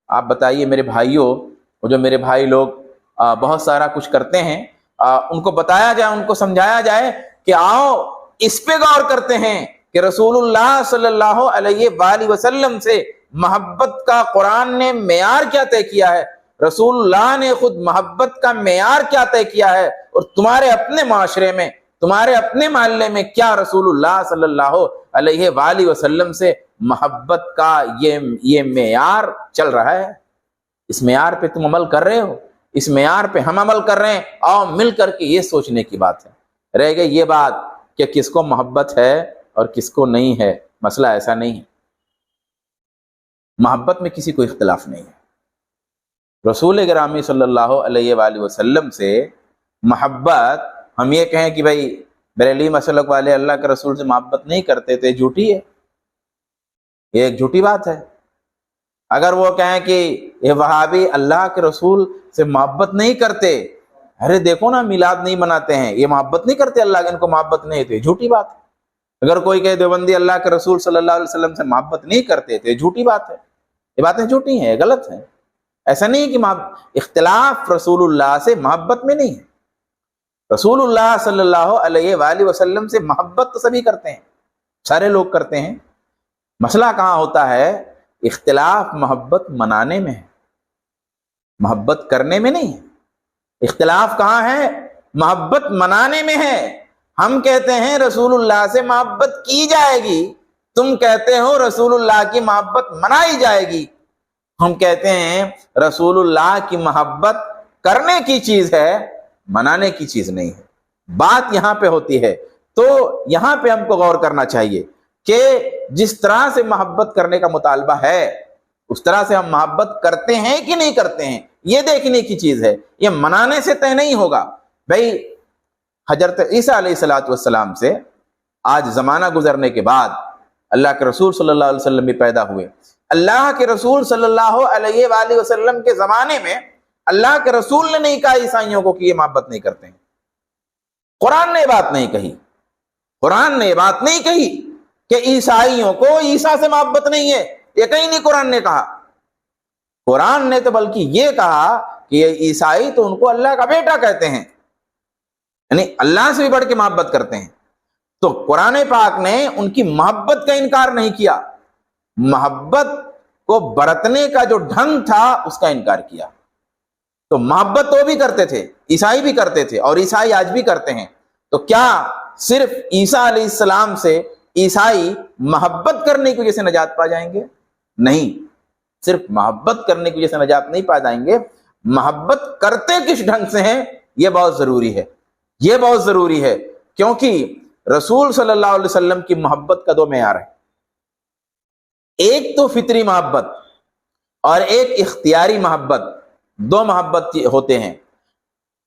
آپ بتائیے میرے بھائیوں، وہ جو میرے بھائی لوگ بہت سارا کچھ کرتے ہیں، ان کو بتایا جائے، ان کو سمجھایا جائے کہ آؤ اس پہ غور کرتے ہیں کہ رسول اللہ صلی اللہ علیہ وآلہ وسلم سے محبت کا قرآن نے معیار کیا طے کیا ہے، رسول اللہ نے خود محبت کا معیار کیا طے کیا ہے، اور تمہارے اپنے معاشرے میں، تمہارے اپنے محلے میں کیا رسول اللہ صلی اللہ علیہ وآلہ وسلم سے محبت کا یہ معیار چل رہا ہے؟ اس معیار پہ تم عمل کر رہے ہو؟ اس معیار پہ ہم عمل کر رہے ہیں؟ آؤ مل کر کے یہ سوچنے کی بات ہے۔ رہ گئی یہ بات کہ کس کو محبت ہے اور کس کو نہیں ہے، مسئلہ ایسا نہیں ہے۔ محبت میں کسی کو اختلاف نہیں ہے۔ رسول گرامی صلی اللہ علیہ وآلہ وسلم سے محبت، ہم یہ کہیں کہ بھائی بریلوی مسلک والے اللہ کے رسول سے محبت نہیں کرتے تھے، جھوٹی ہے، یہ ایک جھوٹی بات ہے۔ اگر وہ کہیں کہ یہ وہابی اللہ کے رسول سے محبت نہیں کرتے، ارے دیکھو نا میلاد نہیں مناتے ہیں، یہ محبت نہیں کرتے اللہ کے، ان کو محبت نہیں تھی، جھوٹی بات ہے۔ اگر کوئی کہے دیوبندی اللہ کے رسول صلی اللہ علیہ وسلم سے محبت نہیں کرتے تھے، جھوٹی بات ہے۔ یہ باتیں جھوٹی ہیں، غلط ہیں۔ ایسا نہیں کہ اختلاف رسول اللہ سے محبت میں نہیں ہے۔ رسول اللہ صلی اللہ علیہ وآلہ وسلم سے محبت تو سبھی کرتے ہیں، سارے لوگ کرتے ہیں۔ مسئلہ کہاں ہوتا ہے؟ اختلاف محبت منانے میں ہے، محبت کرنے میں نہیں ہے۔ اختلاف کہاں ہے؟ محبت منانے میں ہے۔ ہم کہتے ہیں رسول اللہ سے محبت کی جائے گی، تم کہتے ہو رسول اللہ کی محبت منائی جائے گی۔ ہم کہتے ہیں رسول اللہ کی محبت کرنے کی چیز ہے، منانے کی چیز نہیں ہے۔ بات یہاں پہ ہوتی ہے۔ تو یہاں پہ ہم کو غور کرنا چاہیے کہ جس طرح سے محبت کرنے کا مطالبہ ہے، اس طرح سے ہم محبت کرتے ہیں کہ نہیں کرتے ہیں، یہ دیکھنے کی چیز ہے، یہ منانے سے طے نہیں ہوگا۔ بھائی حضرت عیسیٰ علیہ السلام سے آج زمانہ گزرنے کے بعد اللہ کے رسول صلی اللہ علیہ وسلم بھی پیدا ہوئے۔ اللہ کے رسول صلی اللہ علیہ وآلہ وسلم کے زمانے میں اللہ کے رسول نے نہیں کہا عیسائیوں کو کہ یہ محبت نہیں کرتے ہیں۔ قرآن نے یہ بات نہیں کہی، قرآن نے یہ بات نہیں کہی کہ عیسائیوں کو عیسیٰ سے محبت نہیں ہے، یہ کہیں نہیں قرآن نے کہا۔ قرآن نے تو بلکہ یہ کہا کہ یہ عیسائی تو ان کو اللہ کا بیٹا کہتے ہیں، یعنی اللہ سے بھی بڑھ کے محبت کرتے ہیں۔ تو قرآن پاک نے ان کی محبت کا انکار نہیں کیا، محبت کو برتنے کا جو ڈھنگ تھا اس کا انکار کیا۔ تو محبت تو بھی کرتے تھے، عیسائی بھی کرتے تھے، اور عیسائی آج بھی کرتے ہیں۔ تو کیا صرف عیسیٰ علیہ السلام سے عیسائی محبت کرنے کی وجہ سے نجات پا جائیں گے؟ نہیں، صرف محبت کرنے کی وجہ سے نجات نہیں پا جائیں گے، محبت کرتے کس ڈھنگ سے ہیں یہ بہت ضروری ہے، یہ بہت ضروری ہے۔ کیونکہ رسول صلی اللہ علیہ وسلم کی محبت کا دو معیار ہے، ایک تو فطری محبت اور ایک اختیاری محبت، دو محبت ہوتے ہیں۔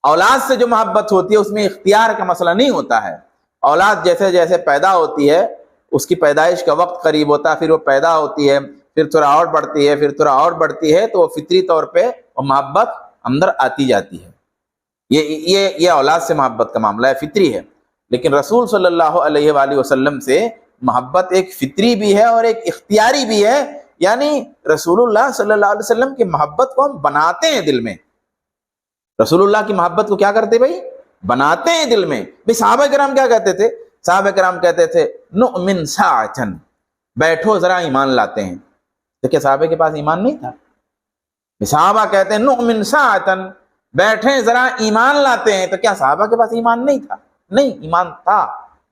اولاد سے جو محبت ہوتی ہے اس میں اختیار کا مسئلہ نہیں ہوتا ہے۔ اولاد جیسے جیسے پیدا ہوتی ہے، اس کی پیدائش کا وقت قریب ہوتا ہے، پھر وہ پیدا ہوتی ہے، پھر تھوڑا اور بڑھتی ہے، پھر تھوڑا اور بڑھتی ہے، تو وہ فطری طور پہ وہ محبت اندر آتی جاتی ہے۔ یہ اولاد سے محبت کا معاملہ ہے، فطری ہے۔ لیکن رسول صلی اللہ علیہ وآلہ وسلم سے محبت ایک فطری بھی ہے اور ایک اختیاری بھی ہے، یعنی رسول اللہ صلی اللہ علیہ وسلم کی محبت کو ہم بناتے ہیں دل میں۔ رسول اللہ کی محبت کو کیا کرتے بھائی؟ بناتے ہیں دل میں۔ بھائی صحابہ کرام کیا کہتے تھے؟ صحابہ کرام کہتے تھے نؤمن ساعتن، بیٹھو ذرا ایمان لاتے ہیں۔ تو کیا صحابہ کے پاس ایمان نہیں تھا؟ صحابہ کہتے ہیں نؤمن ساعتن، بیٹھیں ذرا ایمان لاتے ہیں۔ تو کیا صحابہ کے پاس ایمان نہیں تھا؟ نہیں، ایمان تھا۔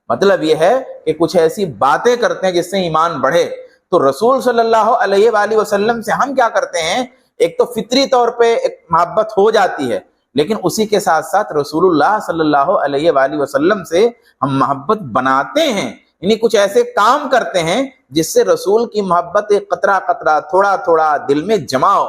مطلب یہ ہے کہ کچھ ایسی باتیں کرتے ہیں جس سے ایمان بڑھے۔ تو رسول صلی اللہ علیہ وآلہ وسلم سے ہم کیا کرتے ہیں؟ ایک تو فطری طور پہ ایک محبت ہو جاتی ہے، لیکن اسی کے ساتھ ساتھ رسول اللہ صلی اللہ علیہ وآلہ وسلم سے ہم محبت بناتے ہیں، یعنی کچھ ایسے کام کرتے ہیں جس سے رسول کی محبت ایک قطرہ قطرہ تھوڑا تھوڑا دل میں جمع ہو۔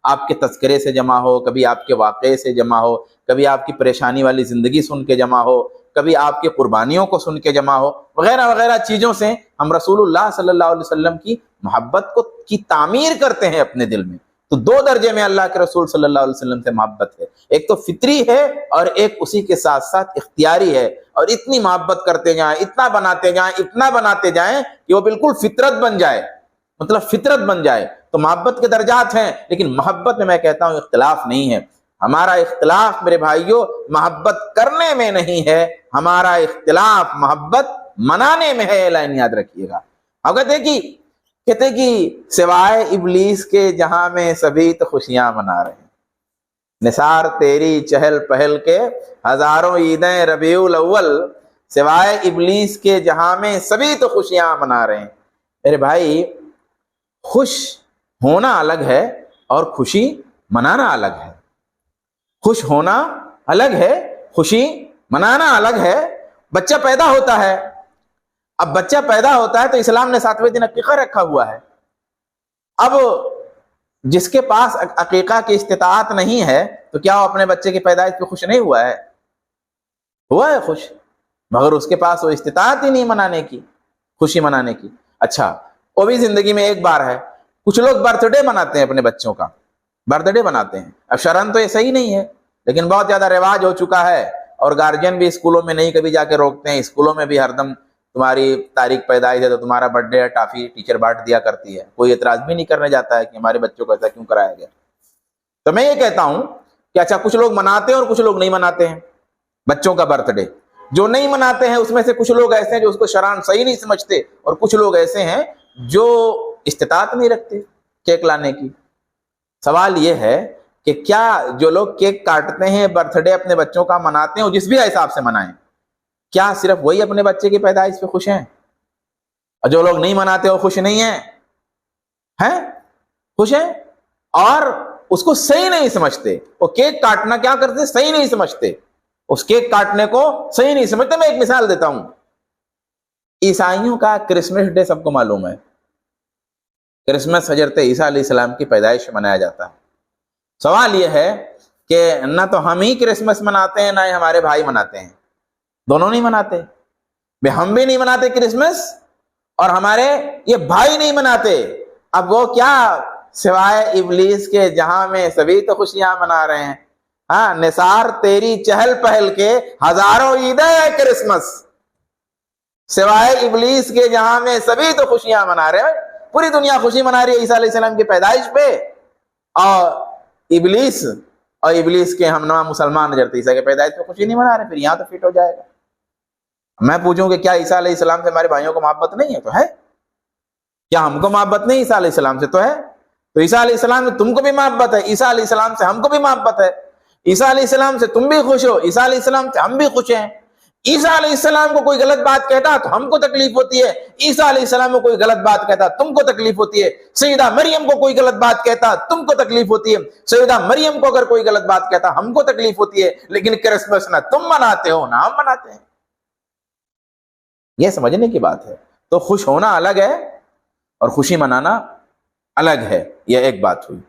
آپ کے تذکرے سے جمع ہو، کبھی آپ کے واقعے سے جمع ہو، کبھی آپ کی پریشانی والی زندگی سن کے جمع ہو، کبھی آپ کی قربانیوں کو سن کے جمع ہو، وغیرہ وغیرہ چیزوں سے ہم رسول اللہ صلی اللہ علیہ وسلم کی محبت کی تعمیر کرتے ہیں اپنے دل میں۔ تو دو درجے میں اللہ کے رسول صلی اللہ علیہ وسلم سے محبت ہے، ایک تو فطری ہے اور ایک اسی کے ساتھ ساتھ اختیاری ہے۔ اور اتنی محبت کرتے جائیں، اتنا بناتے جائیں، اتنا بناتے جائیں کہ وہ بالکل فطرت بن جائے، مطلب فطرت بن جائے. تو محبت کے درجات ہیں، لیکن محبت میں کہتا ہوں اختلاف نہیں ہے. ہمارا اختلاف میرے بھائیوں محبت کرنے میں نہیں ہے، ہمارا اختلاف محبت منانے میں ہے. لائن یاد رکھیے گا. اب کہتے کہ سوائے ابلیس کے جہاں میں سبھی تو خوشیاں منا رہے ہیں. نثار تیری چہل پہل کے ہزاروں عیدیں ربیع الاول، سوائے ابلیس کے جہاں میں سبھی تو خوشیاں منا رہے ہیں. میرے بھائی خوش ہونا الگ ہے اور خوشی منانا الگ ہے. خوش ہونا الگ ہے، خوشی منانا الگ ہے. بچہ پیدا ہوتا ہے، اب بچہ پیدا ہوتا ہے تو اسلام نے 7ویں دن عقیقہ رکھا ہوا ہے. اب جس کے پاس عقیقہ کی استطاعت نہیں ہے تو کیا وہ اپنے بچے کی پیدائش پہ خوش نہیں ہوا ہے؟ ہوا ہے خوش، مگر اس کے پاس وہ استطاعت ہی نہیں منانے کی، خوشی منانے کی. اچھا وہ بھی زندگی میں ایک بار ہے. کچھ لوگ برتھ ڈے مناتے ہیں، اپنے بچوں کا برتھ ڈے مناتے ہیں. اب شرعاً تو یہ صحیح نہیں ہے، لیکن بہت زیادہ رواج ہو چکا ہے، اور گارجین بھی اسکولوں میں نہیں کبھی جا کے روکتے ہیں. اسکولوں میں بھی ہر دم تمہاری تاریخ پیدائش ہے تو تمہارا برتھ ڈے ہے، ٹافی ٹیچر بانٹ دیا کرتی ہے. کوئی اعتراض بھی نہیں کرنے جاتا ہے کہ ہمارے بچوں کو ایسا کیوں کرایا گیا. تو میں یہ کہتا ہوں کہ اچھا کچھ لوگ مناتے ہیں اور کچھ لوگ نہیں مناتے ہیں بچوں کا برتھ ڈے. جو نہیں مناتے ہیں اس میں سے کچھ لوگ ایسے ہیں جو اس کو شرعاً صحیح نہیں سمجھتے، اور کچھ لوگ ایسے ہیں جو استطاعت نہیں رکھتے کیک لانے کی. سوال یہ ہے کہ کیا جو لوگ کیک کاٹتے ہیں، برتھ ڈے اپنے بچوں کا مناتے ہیں، وہ جس بھی حساب سے منائیں، کیا صرف وہی اپنے بچے کی پیدائش پہ خوش ہیں؟ اور جو لوگ نہیں مناتے وہ خوش نہیں ہیں؟ خوش ہیں اور اس کو صحیح نہیں سمجھتے. وہ کیک کاٹنا کیا کرتے صحیح نہیں سمجھتے، اس کیک کاٹنے کو صحیح نہیں سمجھتے. میں ایک مثال دیتا ہوں. عیسائیوں کا کرسمس ڈے سب کو معلوم ہے. کرسمس حضرت عیسیٰ علیہ السلام کی پیدائش منایا جاتا ہے. سوال یہ ہے کہ نہ تو ہم ہی کرسمس مناتے ہیں، نہ ہی ہمارے بھائی مناتے ہیں. دونوں نہیں مناتے. ہم بھی نہیں مناتے کرسمس اور ہمارے یہ بھائی نہیں مناتے. اب وہ کیا سوائے ابلیس کے جہاں میں سبھی تو خوشیاں منا رہے ہیں. ہاں نثار تیری چہل پہل کے ہزاروں عیدیں کرسمس، سوائے ابلیس کے جہاں میں سبھی تو خوشیاں منا رہے ہیں. پوری دنیا خوشی منا رہی ہے عیسیٰ علیہ السلام کی پیدائش پہ، اور ابلیس کے ہم نوا مسلمان حضرت عیسیٰ کی پیدائش پہ خوشی نہیں منا رہے. پھر یہاں تو فٹ ہو جائے گا. میں پوچھوں کہ کیا عیسیٰ علیہ السلام سے ہمارے بھائیوں کو محبت نہیں ہے؟ تو ہے. کیا ہم کو محبت نہیں عیسیٰ علیہ السلام سے؟ تو ہے. تو عیسیٰ علیہ السلام سے تم کو بھی محبت ہے، عیسیٰ علیہ السلام سے ہم کو بھی محبت ہے. عیسیٰ علیہ السلام سے تم بھی خوش ہو، عیسیٰ علیہ السلام سے ہم بھی خوش ہیں. عیسیٰ علیہ السلام کو کوئی غلط بات کہتا تو ہم کو تکلیف ہوتی ہے، عیسیٰ علیہ السلام کو کوئی غلط بات کہتا تم کو تکلیف ہوتی ہے. سیدہ مریم کو کوئی غلط بات کہتا تم کو تکلیف ہوتی ہے. سیدہ مریم کو اگر کوئی غلط بات کہتا ہم کو تکلیف ہوتی ہے. لیکن کرسمس نہ تم مناتے ہو نہ ہم مناتے ہیں. یہ سمجھنے کی بات ہے. تو خوش ہونا الگ ہے اور خوشی منانا الگ ہے. یہ ایک بات ہوئی.